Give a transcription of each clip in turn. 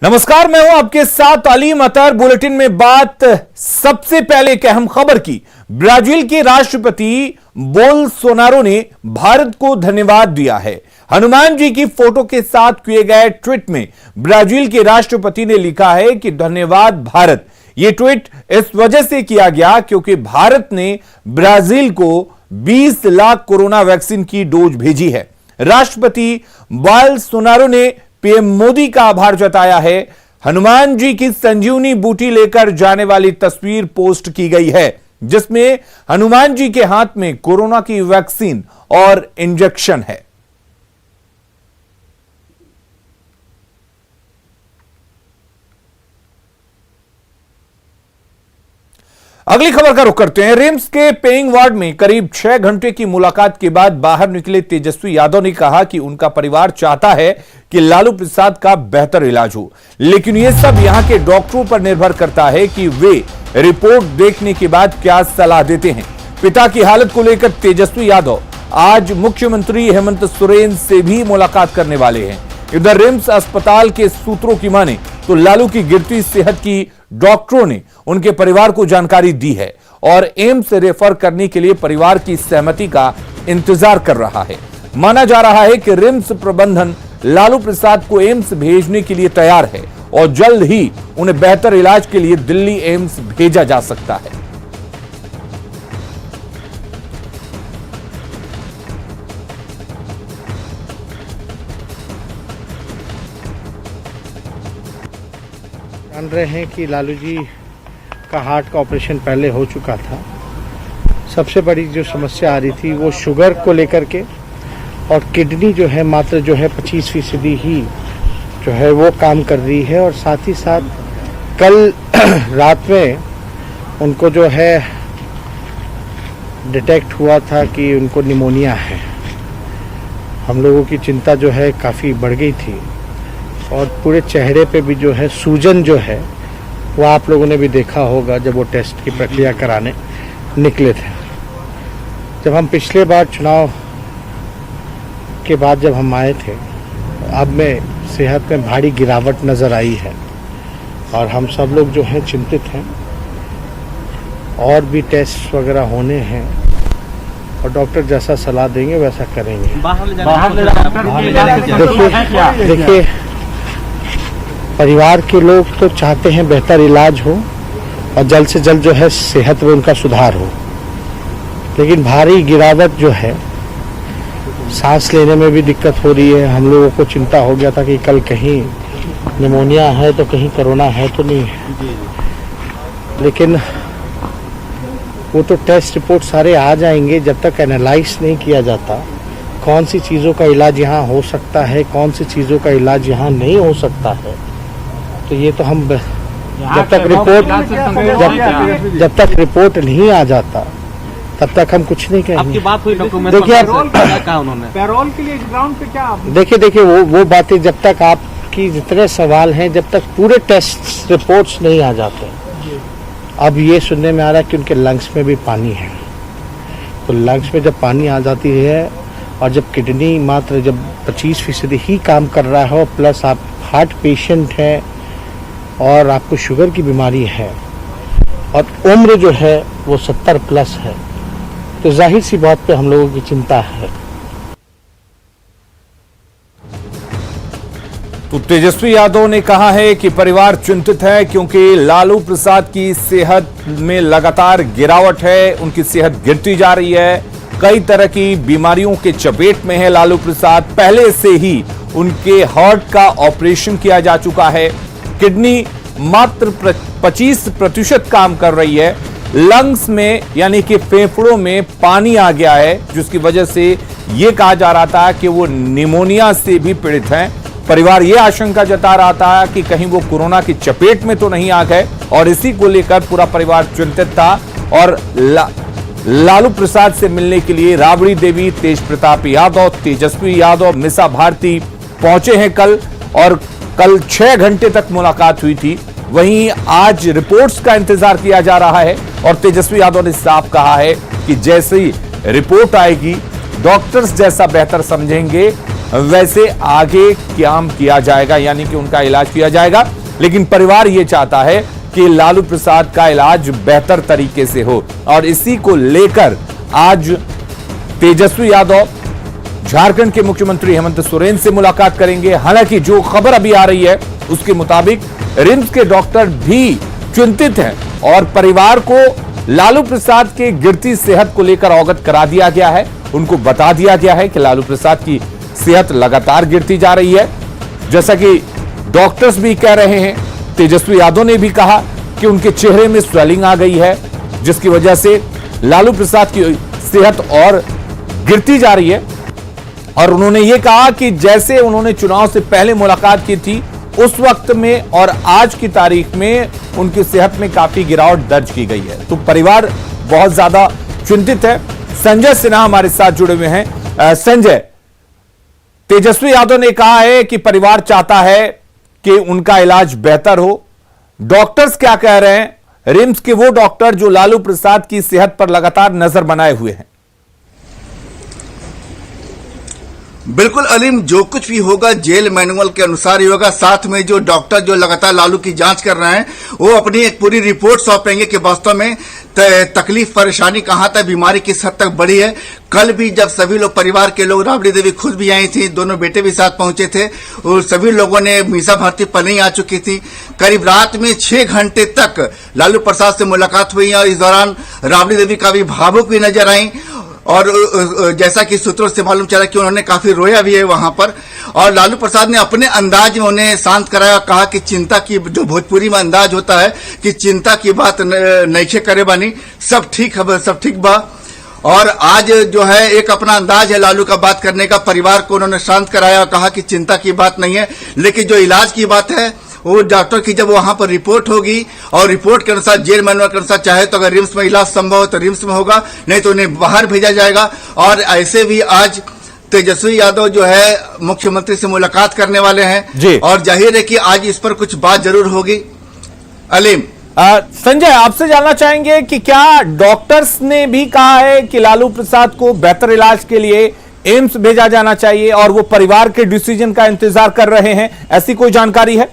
नमस्कार, मैं हूं आपके साथ अलीम अतर। बुलेटिन में बात सबसे पहले एक अहम खबर की। ब्राजील के राष्ट्रपति बोल्सोनारो ने भारत को धन्यवाद दिया है। हनुमान जी की फोटो के साथ किए गए ट्वीट में ब्राजील के राष्ट्रपति ने लिखा है कि धन्यवाद भारत। यह ट्वीट इस वजह से किया गया क्योंकि भारत ने ब्राजील को 20 लाख कोरोना वैक्सीन की डोज भेजी है। राष्ट्रपति बोल्सोनारो ने पीएम मोदी का आभार जताया है। हनुमान जी की संजीवनी बूटी लेकर जाने वाली तस्वीर पोस्ट की गई है जिसमें हनुमान जी के हाथ में कोरोना की वैक्सीन और इंजेक्शन है। अगली खबर का रुख करते हैं। रिम्स के पेइंग वार्ड में करीब 6 घंटे की मुलाकात के बाद बाहर निकले तेजस्वी यादव ने कहा कि उनका परिवार चाहता है कि लालू प्रसाद का बेहतर इलाज हो, लेकिन यह सब यहां के डॉक्टरों पर निर्भर करता है कि वे रिपोर्ट देखने के बाद क्या सलाह देते हैं। पिता की हालत को लेकर तेजस्वी यादव आज मुख्यमंत्री हेमंत सोरेन से भी मुलाकात करने वाले हैं। इधर रिम्स अस्पताल के सूत्रों की माने तो लालू की गिरती सेहत की डॉक्टरों ने उनके परिवार को जानकारी दी है और एम्स रेफर करने के लिए परिवार की सहमति का इंतजार कर रहा है। माना जा रहा है कि रिम्स प्रबंधन लालू प्रसाद को एम्स भेजने के लिए तैयार है और जल्द ही उन्हें बेहतर इलाज के लिए दिल्ली एम्स भेजा जा सकता है। जान रहे हैं कि लालू जी का हार्ट का ऑपरेशन पहले हो चुका था। सबसे बड़ी जो समस्या आ रही थी वो शुगर को लेकर के, और किडनी जो है मात्र जो है 25% ही जो है वो काम कर रही है। और साथ ही साथ कल रात में उनको जो है डिटेक्ट हुआ था कि उनको निमोनिया है। हम लोगों की चिंता जो है काफ़ी बढ़ गई थी और पूरे चेहरे पे भी जो है सूजन जो है वो आप लोगों ने भी देखा होगा जब वो टेस्ट की प्रक्रिया कराने निकले थे। जब हम पिछले बार चुनाव के बाद जब हम आए थे, अब में सेहत में भारी गिरावट नज़र आई है और हम सब लोग जो हैं चिंतित हैं। और भी टेस्ट वगैरह होने हैं और डॉक्टर जैसा सलाह देंगे वैसा करेंगे। देखिए, परिवार के लोग तो चाहते हैं बेहतर इलाज हो और जल्द से जल्द जो है सेहत में उनका सुधार हो, लेकिन भारी गिरावट जो है, सांस लेने में भी दिक्कत हो रही है। हम लोगों को चिंता हो गया था कि कल कहीं निमोनिया है तो कहीं कोरोना है तो नहीं है, लेकिन वो तो टेस्ट रिपोर्ट सारे आ जाएंगे। जब तक एनालाइज नहीं किया जाता कौन सी चीज़ों का इलाज यहाँ हो सकता है, कौन सी चीज़ों का इलाज यहाँ नहीं हो सकता है, तो ये तो हम जब तक रिपोर्ट नहीं आ जाता तब तक हम कुछ नहीं कहेंगे। आपकी बात हुई डॉक्यूमेंट, देखिए कहा उन्होंने पैरोल के लिए ग्राउंड पे क्या देखिए वो बातें जब तक आपकी जितने सवाल हैं, जब तक पूरे टेस्ट रिपोर्ट्स नहीं आ जाते। अब ये सुनने में आ रहा है कि उनके लंग्स में भी पानी है, तो लंग्स में जब पानी आ जाती है और जब किडनी मात्र जब 25% ही काम कर रहा है, प्लस आप हार्ट पेशेंट हैं और आपको शुगर की बीमारी है और उम्र जो है वो 70+ है, तो जाहिर सी बात पे हम लोगों की चिंता है। तो तेजस्वी यादव ने कहा है कि परिवार चिंतित है क्योंकि लालू प्रसाद की सेहत में लगातार गिरावट है, उनकी सेहत गिरती जा रही है। कई तरह की बीमारियों के चपेट में है लालू प्रसाद। पहले से ही उनके हार्ट का ऑपरेशन किया जा चुका है। किडनी मात्र 25% काम कर रही है। लंग्स में यानी कि फेफड़ों में पानी आ गया है, जिसकी वजह से यह कहा जा रहा था कि वो निमोनिया से भी पीड़ित हैं। परिवार यह आशंका जता रहा था कि कहीं वो कोरोना की चपेट में तो नहीं आ गए, और इसी को लेकर पूरा परिवार चिंतित था। और लालू प्रसाद से मिलने के लिए राबड़ी देवी, तेज प्रताप यादव, तेजस्वी यादव, मिसा भारती पहुंचे हैं कल, और कल 6 घंटे तक मुलाकात हुई थी। वहीं आज रिपोर्ट्स का इंतजार किया जा रहा है और तेजस्वी यादव ने साफ कहा है कि जैसे ही रिपोर्ट आएगी, डॉक्टर्स जैसा बेहतर समझेंगे वैसे आगे काम किया जाएगा, यानी कि उनका इलाज किया जाएगा। लेकिन परिवार यह चाहता है कि लालू प्रसाद का इलाज बेहतर तरीके से हो, और इसी को लेकर आज तेजस्वी यादव झारखंड के मुख्यमंत्री हेमंत सोरेन से मुलाकात करेंगे। हालांकि जो खबर अभी आ रही है उसके मुताबिक रिम्स के डॉक्टर भी चिंतित हैं और परिवार को लालू प्रसाद के गिरती सेहत को लेकर अवगत करा दिया गया है। उनको बता दिया गया है कि लालू प्रसाद की सेहत लगातार गिरती जा रही है, जैसा कि डॉक्टर्स भी कह रहे हैं। तेजस्वी यादव ने भी कहा कि उनके चेहरे में स्वेलिंग आ गई है, जिसकी वजह से लालू प्रसाद की सेहत और गिरती जा रही है। और उन्होंने यह कहा कि जैसे उन्होंने चुनाव से पहले मुलाकात की थी उस वक्त में और आज की तारीख में उनकी सेहत में काफी गिरावट दर्ज की गई है। तो परिवार बहुत ज्यादा चिंतित है। संजय सिन्हा हमारे साथ जुड़े हुए हैं। संजय, तेजस्वी यादव ने कहा है कि परिवार चाहता है कि उनका इलाज बेहतर हो। डॉक्टर्स क्या कह रहे हैं, रिम्स के वो डॉक्टर जो लालू प्रसाद की सेहत पर लगातार नजर बनाए हुए हैं? बिल्कुल अलीम, जो कुछ भी होगा जेल मैनुअल के अनुसार ही होगा। साथ में जो डॉक्टर जो लगातार लालू की जांच कर रहे हैं वो अपनी एक पूरी रिपोर्ट सौंपेंगे कि वास्तव में तकलीफ परेशानी कहां तक, बीमारी किस हद तक बढ़ी है। कल भी जब सभी लोग परिवार के लोग, राबड़ी देवी खुद भी आई थी, दोनों बेटे भी साथ पहुंचे थे और सभी लोगों ने मीसा भारती पलई आ चुकी थी। करीब रात में 6 घंटे तक लालू प्रसाद से मुलाकात हुई और इस दौरान राबड़ी देवी काफी भावुक भी नजर आई और जैसा कि सूत्रों से मालूम चला कि उन्होंने काफी रोया भी है वहां पर। और लालू प्रसाद ने अपने अंदाज में उन्हें शांत कराया, कहा कि चिंता की, जो भोजपुरी में अंदाज होता है कि चिंता की बात नईखे करे बानी, सब ठीक है, सब ठीक बा। और आज जो है एक अपना अंदाज है लालू का बात करने का। परिवार को उन्होंने शांत कराया और कहा कि चिंता की बात नहीं है, लेकिन जो इलाज की बात है वो डॉक्टर की जब वहां पर रिपोर्ट होगी और रिपोर्ट के अनुसार, जेल मैनुअल के अनुसार, चाहे तो अगर रिम्स में इलाज संभव हो तो रिम्स में होगा, नहीं तो उन्हें बाहर भेजा जाएगा। और ऐसे भी आज तेजस्वी यादव जो है मुख्यमंत्री से मुलाकात करने वाले हैं और जाहिर है कि आज इस पर कुछ बात जरूर होगी। अलीम, संजय, आपसे जानना चाहेंगे कि क्या डॉक्टर्स ने भी कहा है कि लालू प्रसाद को बेहतर इलाज के लिए एम्स भेजा जाना चाहिए और वो परिवार के डिसीजन का इंतजार कर रहे हैं, ऐसी कोई जानकारी है?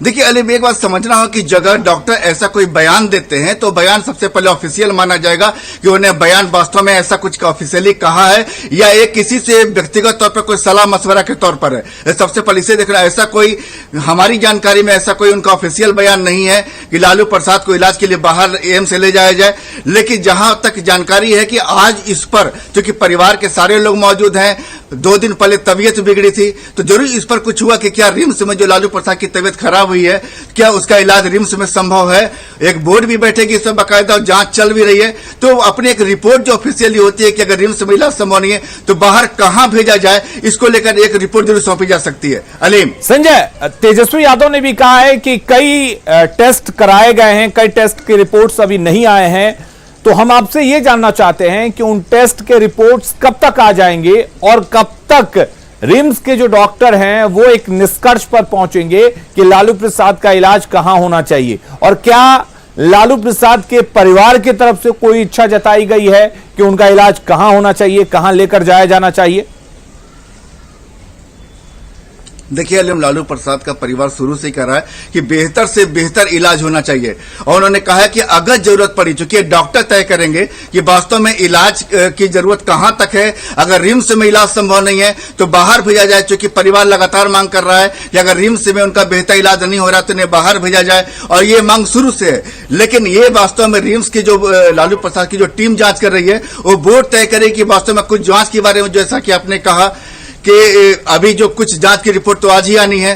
देखिए अलीम, एक बात समझना हो कि जगह डॉक्टर ऐसा कोई बयान देते हैं तो बयान सबसे पहले ऑफिशियल माना जाएगा कि उन्हें बयान वास्तव में ऐसा कुछ ऑफिशियली कहा है या एक किसी से व्यक्तिगत तौर पर कोई सलाह मशवरा के तौर पर है। सबसे पहले इसे देखना, ऐसा कोई हमारी जानकारी में ऐसा कोई उनका ऑफिशियल बयान नहीं है कि लालू प्रसाद को इलाज के लिए बाहर एम्स से ले जाया जाए। लेकिन जहां तक जानकारी है कि आज इस पर, चूंकि परिवार के सारे लोग मौजूद हैं, 2 दिन पहले तबीयत बिगड़ी थी तो जरूर इस पर कुछ हुआ कि क्या रिम्स में जो लालू प्रसाद की तबीयत खराब हुई है, क्या उसका इलाज रिम्स में संभव है। एक बोर्ड भी बैठेगी, इसमें बाकायदा जांच चल भी रही है। तो अपनी एक रिपोर्ट जो ऑफिशियली होती है कि अगर रिम्स में इलाज संभव नहीं है तो बाहर कहां भेजा जाए, इसको लेकर एक रिपोर्ट जरूर सौंपी जा सकती है। अलीम, संजय, तेजस्वी यादव ने भी कहा है कि कई टेस्ट कराए गए हैं, कई टेस्ट के रिपोर्ट्स अभी नहीं आए हैं। तो हम आपसे यह जानना चाहते हैं कि उन टेस्ट के रिपोर्ट्स कब तक आ जाएंगे और कब तक रिम्स के जो डॉक्टर हैं वो एक निष्कर्ष पर पहुंचेंगे कि लालू प्रसाद का इलाज कहां होना चाहिए। और क्या लालू प्रसाद के परिवार की तरफ से कोई इच्छा जताई गई है कि उनका इलाज कहां होना चाहिए, कहां लेकर जाया जाना चाहिए? देखिए अलीम, लालू प्रसाद का परिवार शुरू से कह रहा है कि बेहतर से बेहतर इलाज होना चाहिए और उन्होंने कहा है कि अगर जरूरत पड़ी, चूंकि डॉक्टर तय करेंगे कि वास्तव में इलाज की जरूरत कहां तक है। अगर रिम्स में इलाज संभव नहीं है तो बाहर भेजा जाए, चूंकि परिवार लगातार मांग कर रहा है कि अगर रिम्स में उनका बेहतर इलाज नहीं हो रहा तो उन्हें बाहर भेजा जाए और ये मांग शुरू से है। लेकिन ये वास्तव में रिम्स की जो लालू प्रसाद की जो टीम जांच कर रही है वो बोर्ड तय करेगी कि वास्तव में कुछ जांच के बारे में, जैसा कि आपने कहा कि अभी जो कुछ जांच की रिपोर्ट तो आज ही आनी है,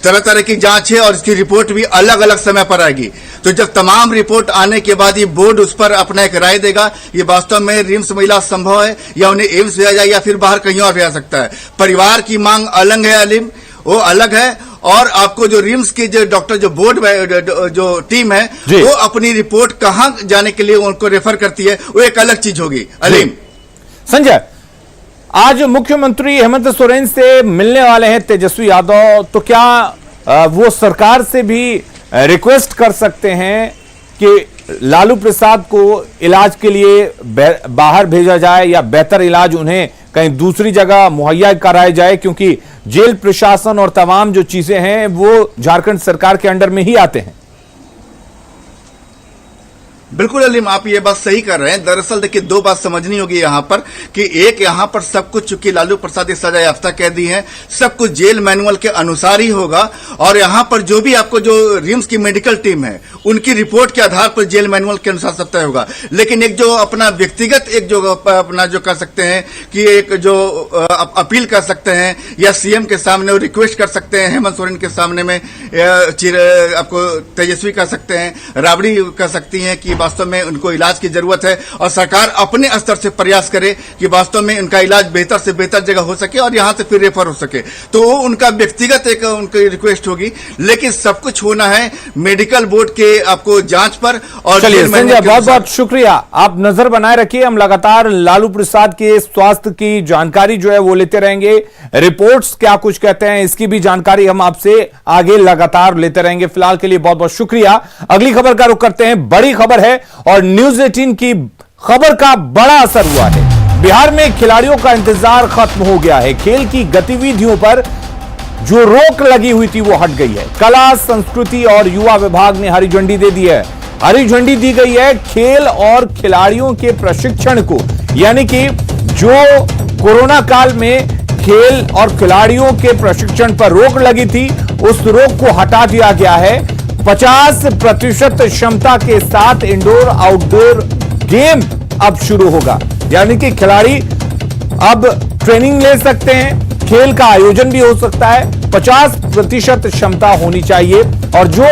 तरह तरह की जांच है और इसकी रिपोर्ट भी अलग अलग समय पर आएगी। तो जब तमाम रिपोर्ट आने के बाद ये बोर्ड उस पर अपना एक राय देगा, ये वास्तव में रिम्स में इलाज संभव है या उन्हें एम्स भेजा जाए या फिर बाहर कहीं और भेजा सकता है। परिवार की मांग अलग है अलीम, वो अलग है। और आपको जो रिम्स के जो डॉक्टर, जो बोर्ड जो टीम है वो अपनी रिपोर्ट कहां जाने के लिए उनको रेफर करती है, वो एक अलग चीज होगी। अलीम, संजय, आज मुख्यमंत्री हेमंत सोरेन से मिलने वाले हैं तेजस्वी यादव, तो क्या वो सरकार से भी रिक्वेस्ट कर सकते हैं कि लालू प्रसाद को इलाज के लिए बाहर भेजा जाए या बेहतर इलाज उन्हें कहीं दूसरी जगह मुहैया कराया जाए, क्योंकि जेल प्रशासन और तमाम जो चीजें हैं वो झारखंड सरकार के अंडर में ही आते हैं। बिल्कुल अलीम, आप ये बात सही कर रहे हैं। दरअसल देखिए, दो बात समझनी होगी यहाँ पर कि एक, यहाँ पर सब कुछ चूंकि लालू प्रसाद सजा याफ्ता कैदी हैं, सब कुछ जेल मैनुअल के अनुसार ही होगा, और यहाँ पर जो भी आपको जो रिम्स की मेडिकल टीम है उनकी रिपोर्ट के आधार पर जेल मैनुअल के अनुसार सब तय होगा। लेकिन एक जो अपना व्यक्तिगत एक जो अपना जो कर सकते हैं कि एक जो अपील कर सकते हैं या सीएम के सामने रिक्वेस्ट कर सकते हैं, हेमंत सोरेन के सामने में आपको तेजस्वी कर सकते हैं, राबड़ी कर सकती हैं कि वास्तव में उनको इलाज की जरूरत है और सरकार अपने स्तर से प्रयास करे कि वास्तव में उनका इलाज बेहतर से बेहतर जगह हो सके और यहां से फिर रेफर हो सके, तो वो उनका व्यक्तिगत एक उनकी रिक्वेस्ट होगी। लेकिन सब कुछ होना है मेडिकल बोर्ड के आपको जांच पर। और चलिए संजय, बहुत बहुत शुक्रिया। आप नजर बनाए रखिए, हम लगातार लालू प्रसाद के स्वास्थ्य की जानकारी जो है वो लेते रहेंगे। रिपोर्ट्स क्या कुछ कहते हैं इसकी भी जानकारी हम आपसे आगे लगातार लेते रहेंगे। फिलहाल के लिए बहुत बहुत शुक्रिया। अगली खबर का रुख करते हैं। बड़ी खबर है और न्यूज़ 18 की खबर का बड़ा असर हुआ है। बिहार में खिलाड़ियों का इंतजार खत्म हो गया है। खेल की गतिविधियों पर जो रोक लगी हुई थी वो हट गई है। कला, संस्कृति और युवा विभाग ने हरी झंडी दे दी है। हरी झंडी दी गई है खेल और खिलाड़ियों के प्रशिक्षण को, यानी कि जो कोरोना काल में खेल और खिलाड़ियों के प्रशिक्षण पर रोक लगी थी उस रोक को हटा दिया गया है। 50% क्षमता के साथ इंडोर आउटडोर गेम अब शुरू होगा, यानी कि खिलाड़ी अब ट्रेनिंग ले सकते हैं, खेल का आयोजन भी हो सकता है। 50% क्षमता होनी चाहिए और जो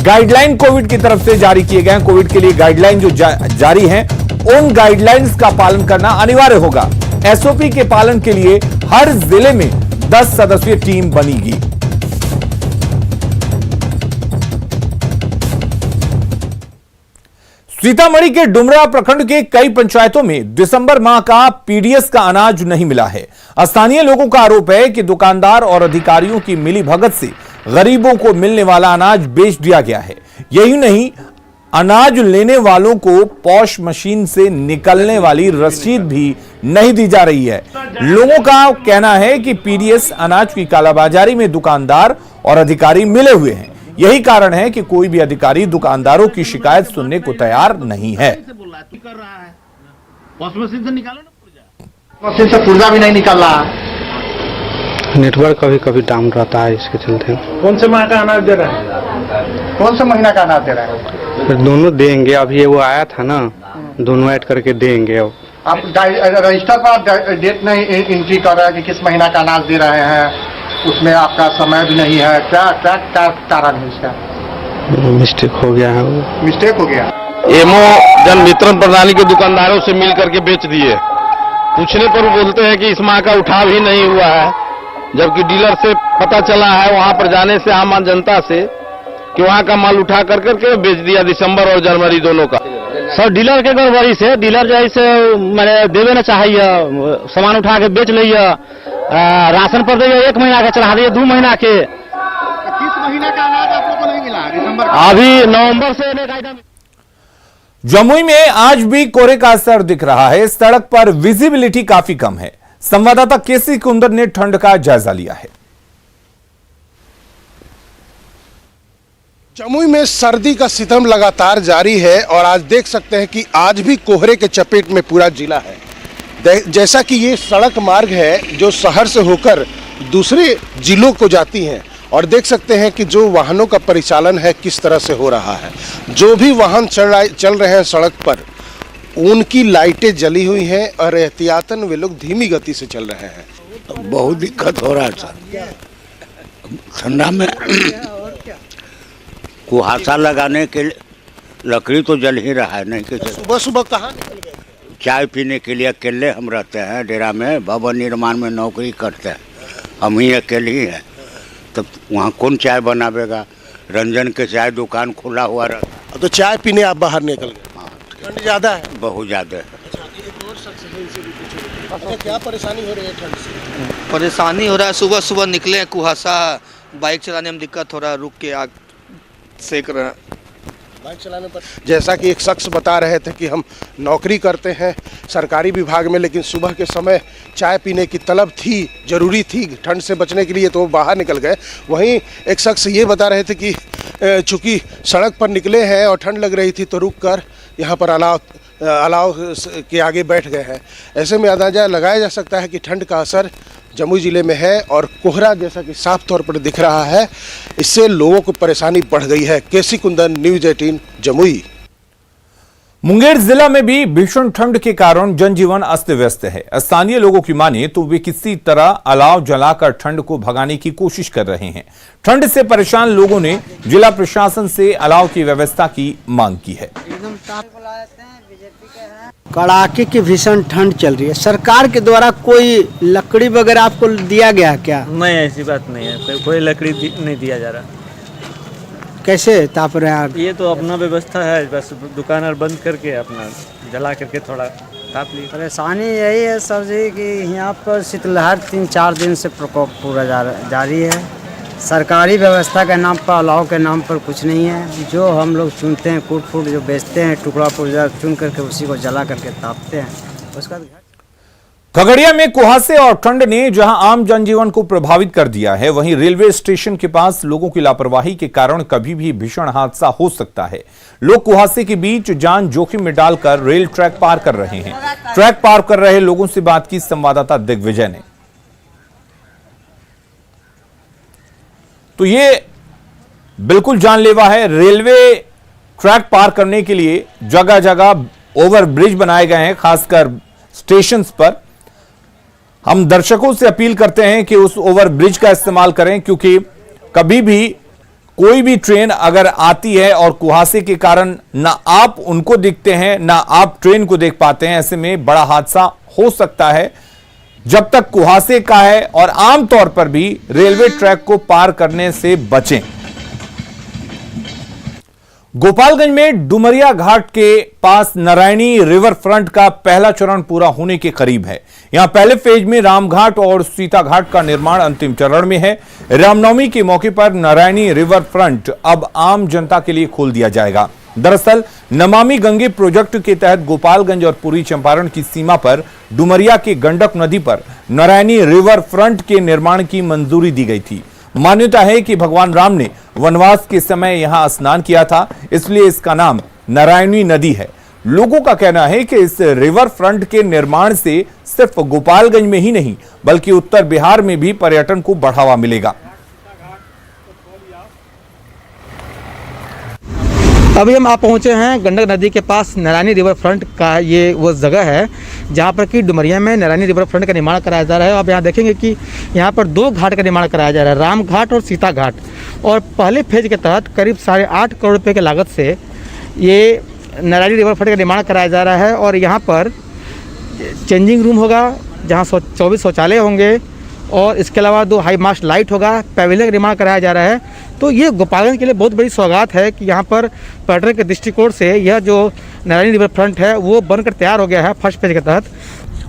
गाइडलाइन कोविड की तरफ से जारी किए गए हैं, कोविड के लिए गाइडलाइन जो जारी हैं, उन गाइडलाइंस का पालन करना अनिवार्य होगा। एसओपी के पालन के लिए हर जिले में 10 सदस्यीय टीम बनेगी। सीतामढ़ी के डुमरा प्रखंड के कई पंचायतों में दिसंबर माह का पीडीएस का अनाज नहीं मिला है। स्थानीय लोगों का आरोप है कि दुकानदार और अधिकारियों की मिलीभगत से गरीबों को मिलने वाला अनाज बेच दिया गया है। यही नहीं, अनाज लेने वालों को पॉश मशीन से निकलने वाली रसीद भी नहीं दी जा रही है। लोगों का कहना है कि पीडीएस अनाज की कालाबाजारी में दुकानदार और अधिकारी मिले हुए हैं। यही कारण है कि कोई भी अधिकारी दुकानदारों की शिकायत सुनने को तैयार नहीं है। मशीन से पुर्जा भी नहीं निकल रहा है। नेटवर्क कभी कभी डाउन रहता है, इसके चलते। कौन से माह का अनाज दे रहा है? कौन से महीना का अनाज दे रहा है? फिर दोनों देंगे। अभी वो आया था ना, दोनों ऐड करके देंगे। अब आप रजिस्टर पर डेट नहीं एंट्री कर रहे हैं कि किस महीना का अनाज दे रहे हैं, उसमें आपका समय भी नहीं है। क्या क्या क्या कारण है इसका? मिस्टेक हो गया है। वो मिस्टेक हो गया। एमओ जन वितरण प्रणाली के दुकानदारों से मिल करके बेच दिए। पूछने पर वो बोलते हैं कि इस माह का उठाव ही नहीं हुआ है, जबकि डीलर से पता चला है वहां पर जाने से आम जनता से कि वहां का माल उठा कर करके बेच दिया दिसंबर और जनवरी दोनों का। सर डीलर के गड़बड़ी से डीलर जैसे मैंने देवे न चाहिए, सामान उठा के बेच लिया। राशन पर दिए 1 महीना के, चढ़ा दिए 2 महीना के। किस महीना का अनाज आप लोगों को नहीं मिला? दिसंबर अभी नवंबर से जमुई में आज भी कोहरे का असर दिख रहा है। सड़क पर विजिबिलिटी काफी कम है। संवाददाता केसी कुंदर ने ठंड का जायजा लिया है। जमुई में सर्दी का सितम लगातार जारी है और आज देख सकते हैं कि आज भी कोहरे के चपेट में पूरा जिला है। जैसा कि ये सड़क मार्ग है जो शहर से होकर दूसरे जिलों को जाती हैं और देख सकते हैं कि जो वाहनों का परिचालन है किस तरह से हो रहा है। जो भी वाहन चल रहे हैं सड़क पर, उनकी लाइटें जली हुई हैं और एहतियातन वे लोग धीमी गति से चल रहे हैं। बहुत दिक्कत हो रहा है सर। ठंडा में कुहासा लगाने के लिए लकड़ी तो जल ही रहा है। नहीं कि सुबह सुबह कहाँ निकल गए? चाय पीने के लिए अकेले हम रहते हैं डेरा में, भवन निर्माण में नौकरी करते हैं, हम ही अकेले ही हैं। तब वहाँ कौन चाय बनावेगा? रंजन के चाय दुकान खुला हुआ रहता। तो चाय पीने आप बाहर निकल गए। ठंड ज़्यादा है? बहुत ज़्यादा है। क्या परेशानी हो रही है ठंड से? परेशानी हो रहा है, सुबह सुबह निकले कुहासा, बाइक चलाने में दिक्कत हो रहा है, रुक के आग सेक रहे हैं। बाइक चलाने पर जैसा कि एक शख्स बता रहे थे कि हम नौकरी करते हैं सरकारी विभाग में, लेकिन सुबह के समय चाय पीने की तलब थी, ज़रूरी थी ठंड से बचने के लिए, तो वो बाहर निकल गए। वहीं एक शख्स ये बता रहे थे कि चूँकि सड़क पर निकले हैं और ठंड लग रही थी तो रुक कर यहाँ पर अलाव के आगे बैठ गए हैं। ऐसे में अंदाजा लगाया जा सकता है कि ठंड का असर जमुई जिले में है और कोहरा जैसा कि साफ तौर पर दिख रहा है, इससे लोगों को परेशानी बढ़ गई है। केसी कुंदन, न्यूज़ 18 जमुई। मुंगेर जिला में भी भीषण ठंड के कारण जनजीवन अस्त व्यस्त है। स्थानीय लोगों की माने तो वे किसी तरह अलाव जलाकर ठंड को भगाने की कोशिश कर रहे हैं। ठंड से परेशान लोगों ने जिला प्रशासन से अलाव की व्यवस्था की मांग की है। कड़ाके की भीषण ठंड चल रही है, सरकार के द्वारा कोई लकड़ी वगैरह आपको दिया गया क्या? नहीं, ऐसी बात नहीं है, कोई लकड़ी नहीं दिया जा रहा। कैसे ताप रहे हैं? ये तो अपना व्यवस्था है, बस दुकान और बंद करके अपना जला करके थोड़ा ताप ली। परेशानी यही है सर जी कि यहाँ पर शीतलहर 3-4 दिन से प्रकोप पूरा जारी है। सरकारी व्यवस्था के नाम पर, अलाव के नाम पर कुछ नहीं है। जो हम लोग चुनते हैं, कूट फूट जो बेचते हैं, टुकड़ा पुर्जा चुन करके उसी को जला करके तापते हैं। उसका खगड़िया में कुहासे और ठंड ने जहां आम जनजीवन को प्रभावित कर दिया है, वहीं रेलवे स्टेशन के पास लोगों की लापरवाही के कारण कभी भी भीषण हादसा हो सकता है। लोग कुहासे के बीच जान जोखिम में डालकर रेल ट्रैक पार कर रहे हैं। ट्रैक पार कर रहे लोगों से बात की संवाददाता दिग्विजय ने। तो ये बिल्कुल जानलेवा है। रेलवे ट्रैक पार करने के लिए जगह जगह ओवरब्रिज बनाए गए हैं, खासकर स्टेशन पर। हम दर्शकों से अपील करते हैं कि उस ओवरब्रिज का इस्तेमाल करें, क्योंकि कभी भी कोई भी ट्रेन अगर आती है और कुहासे के कारण ना आप उनको दिखते हैं ना आप ट्रेन को देख पाते हैं, ऐसे में बड़ा हादसा हो सकता है। जब तक कुहासे का है और आमतौर पर भी रेलवे ट्रैक को पार करने से बचें। गोपालगंज में डुमरिया घाट के पास नारायणी रिवर फ्रंट का पहला चरण पूरा होने के करीब है। यहां पहले फेज में रामघाट और सीता घाट का निर्माण अंतिम चरण में है। रामनवमी के मौके पर नारायणी रिवर फ्रंट अब आम जनता के लिए खोल दिया जाएगा। दरअसल नमामि गंगे प्रोजेक्ट के तहत गोपालगंज और पूर्वी चंपारण की सीमा पर डुमरिया के गंडक नदी पर नारायणी रिवर फ्रंट के निर्माण की मंजूरी दी गई थी। मान्यता है कि भगवान राम ने वनवास के समय यहां स्नान किया था, इसलिए इसका नाम नारायणी नदी है। लोगों का कहना है कि इस रिवर फ्रंट के निर्माण से सिर्फ गोपालगंज में ही नहीं बल्कि उत्तर बिहार में भी पर्यटन को बढ़ावा मिलेगा। अभी हम आप पहुंचे हैं गंडक नदी के पास नारायणी रिवर फ्रंट का। ये वो जगह है जहां पर कि डुमरिया में नारायणी रिवर फ्रंट का निर्माण कराया जा रहा है। आप यहाँ देखेंगे कि यहाँ पर 2 घाट का निर्माण कराया जा रहा है, राम घाट और सीता घाट। और पहले फेज के तहत करीब 8.5 करोड़ रुपये की लागत से ये नारायणी रिवर फ्रंट का निर्माण कराया जा रहा है। और यहाँ पर चेंजिंग रूम होगा जहाँ 24 शौचालय होंगे और इसके अलावा 2 हाई मास्ट लाइट होगा। पैवेलियन का निर्माण कराया जा रहा है। तो ये गोपालगंज के लिए बहुत बड़ी सौगात है कि यहाँ पर पर्यटन के दृष्टिकोण से यह जो नारायणी रिवर फ्रंट है वो बनकर तैयार हो गया है फर्स्ट फेज के तहत।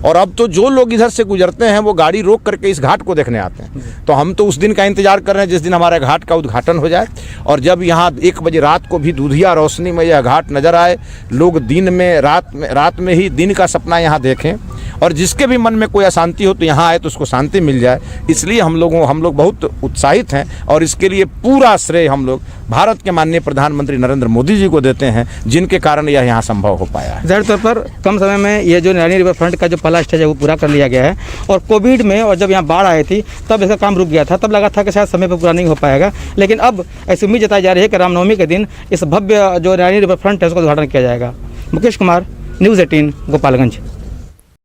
और अब तो जो लोग इधर से गुजरते हैं वो गाड़ी रोक करके इस घाट को देखने आते हैं। तो हम तो उस दिन का इंतजार कर रहे हैं जिस दिन हमारे घाट का उद्घाटन हो जाए और जब यहाँ 1 बजे रात को भी दूधिया रोशनी में यह घाट नजर आए, लोग दिन में रात में ही दिन का सपना यहाँ देखें और जिसके भी मन में कोई अशांति हो तो यहाँ आए तो उसको शांति मिल जाए। इसलिए हम लोग बहुत उत्साहित हैं और इसके लिए पूरा श्रेय हम लोग भारत के माननीय प्रधानमंत्री नरेंद्र मोदी जी को देते हैं, जिनके कारण यह यहाँ संभव हो पाया है। ज़ाहिर तौर पर कम समय में ये जो नारायणी रिवर फ्रंट का जो पहला स्टेज है वो पूरा कर लिया गया है। और कोविड में और जब यहाँ बाढ़ आई थी तब इसका काम रुक गया था, तब लगा था कि शायद समय पर पूरा नहीं हो पाएगा। लेकिन अब ऐसी उम्मीद जताई जा रही है कि रामनवमी के दिन इस भव्य जो नारायणी रिवर फ्रंट है उसका उद्घाटन किया जाएगा। मुकेश कुमार, न्यूज़ 18 गोपालगंज।